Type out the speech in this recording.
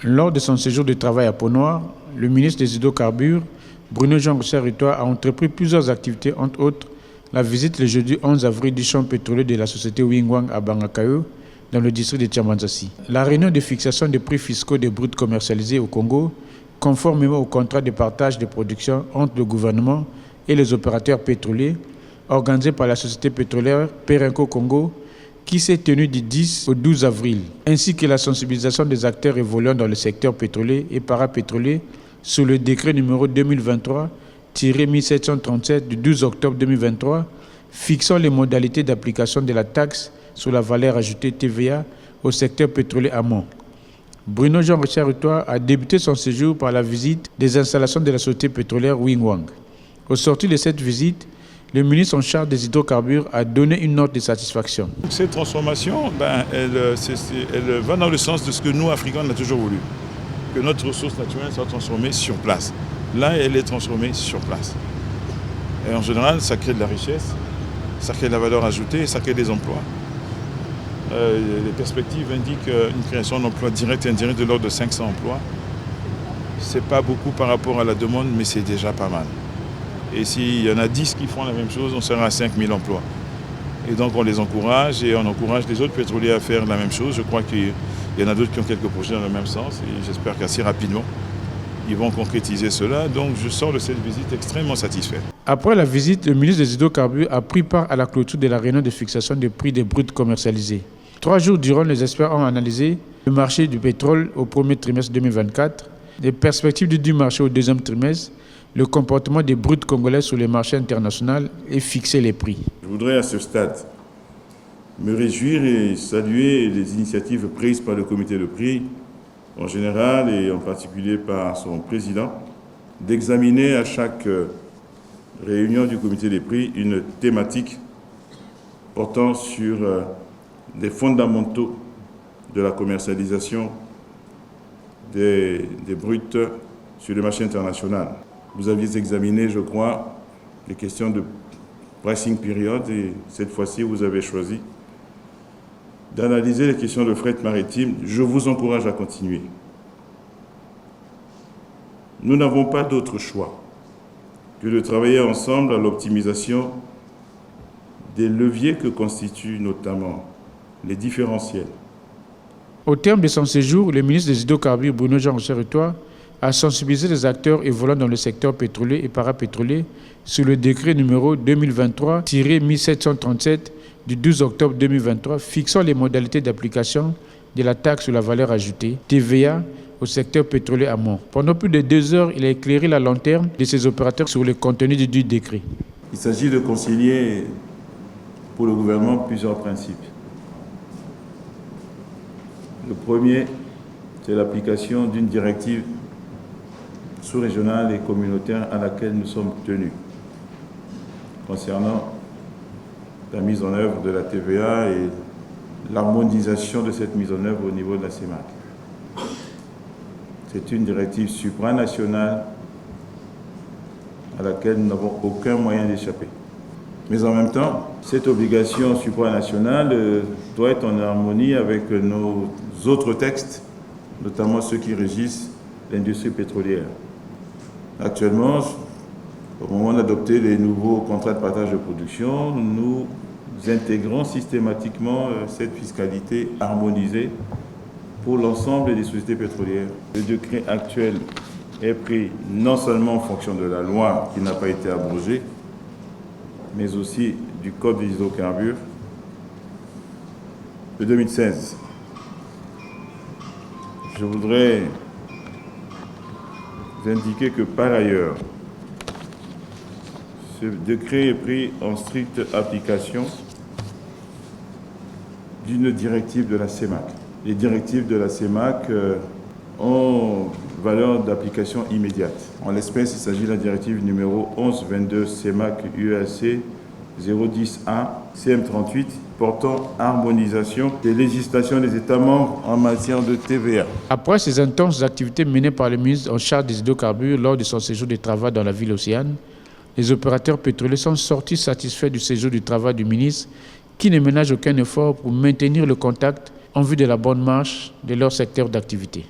Lors de son séjour de travail à Pont-Noir, le ministre des Hydrocarbures, Bruno Jean Richard-Rutois, a entrepris plusieurs activités, entre autres la visite le jeudi 11 avril du champ pétrolier de la société Wingwang à Bangakayo, dans le district de Tiambanzassi. La réunion de fixation des prix fiscaux des brutes commercialisés au Congo, conformément au contrat de partage de production entre le gouvernement et les opérateurs pétroliers, organisé par la société pétrolière Perenco Congo, qui s'est tenue du 10 au 12 avril, ainsi que la sensibilisation des acteurs évoluant dans le secteur pétrolier et parapétrolier sur le décret numéro 2023-1737 du 12 octobre 2023, fixant les modalités d'application de la taxe sur la valeur ajoutée TVA au secteur pétrolier amont. Bruno Jean Richard-Rutois a débuté son séjour par la visite des installations de la société pétrolière Wingwang. Au sortir de cette visite, le ministre en charge des hydrocarbures a donné une note de satisfaction. Cette transformation, elle va dans le sens de ce que nous, Africains, on a toujours voulu. Que notre ressource naturelle soit transformée sur place. Là, elle est transformée sur place. Et en général, ça crée de la richesse, ça crée de la valeur ajoutée, ça crée des emplois. Les perspectives indiquent une création d'emplois directs et indirects de l'ordre de 500 emplois. Ce n'est pas beaucoup par rapport à la demande, mais c'est déjà pas mal. Et s'il y en a 10 qui font la même chose, on sera à 5000 emplois. Et donc on les encourage et on encourage les autres pétroliers à faire la même chose. Je crois qu'il y en a d'autres qui ont quelques projets dans le même sens et j'espère qu'assez rapidement, ils vont concrétiser cela. Donc je sors de cette visite extrêmement satisfait. Après la visite, le ministre des Hydrocarbures a pris part à la clôture de la réunion de fixation des prix des brutes commercialisés. 3 jours durant, les experts ont analysé le marché du pétrole au premier trimestre 2024, les perspectives du marché au deuxième trimestre, le comportement des brutes congolais sur les marchés internationaux et fixer les prix. Je voudrais à ce stade me réjouir et saluer les initiatives prises par le comité de prix en général et en particulier par son président, d'examiner à chaque réunion du comité des prix une thématique portant sur les fondamentaux de la commercialisation des brutes sur le marché international. Vous aviez examiné, je crois, les questions de pricing period et cette fois-ci, vous avez choisi d'analyser les questions de fret maritime. Je vous encourage à continuer. Nous n'avons pas d'autre choix que de travailler ensemble à l'optimisation des leviers que constituent notamment les différentiels. Au terme de son séjour, le ministre des Hydrocarbures, Bruno Jean Richard-Rutois, a sensibilisé les acteurs évoluant dans le secteur pétrolier et parapétrolier sur le décret numéro 2023-1737 du 12 octobre 2023 fixant les modalités d'application de la taxe sur la valeur ajoutée, TVA, au secteur pétrolier amont. Pendant plus de 2 heures, il a éclairé la lanterne de ses opérateurs sur le contenu du décret. Il s'agit de concilier pour le gouvernement plusieurs principes. Le premier, c'est l'application d'une directive sous-régionale et communautaire à laquelle nous sommes tenus concernant la mise en œuvre de la TVA et l'harmonisation de cette mise en œuvre au niveau de la CEMAC. C'est une directive supranationale à laquelle nous n'avons aucun moyen d'échapper. Mais en même temps, cette obligation supranationale doit être en harmonie avec nos autres textes, notamment ceux qui régissent l'industrie pétrolière. Actuellement, au moment d'adopter les nouveaux contrats de partage de production, nous intégrons systématiquement cette fiscalité harmonisée pour l'ensemble des sociétés pétrolières. Le décret actuel est pris non seulement en fonction de la loi qui n'a pas été abrogée, mais aussi du Code des hydrocarbures de 2016. Je voudrais indiquer que par ailleurs, ce décret est pris en stricte application d'une directive de la CEMAC. Les directives de la CEMAC ont valeur d'application immédiate. En l'espèce, il s'agit de la directive numéro 1122 CEMAC UAC 010A CM38 portant harmonisation des législations des États membres en matière de TVA. Après ces intenses activités menées par le ministre en charge des hydrocarbures lors de son séjour de travail dans la ville océane, les opérateurs pétroliers sont sortis satisfaits du séjour du travail du ministre qui ne ménage aucun effort pour maintenir le contact en vue de la bonne marche de leur secteur d'activité.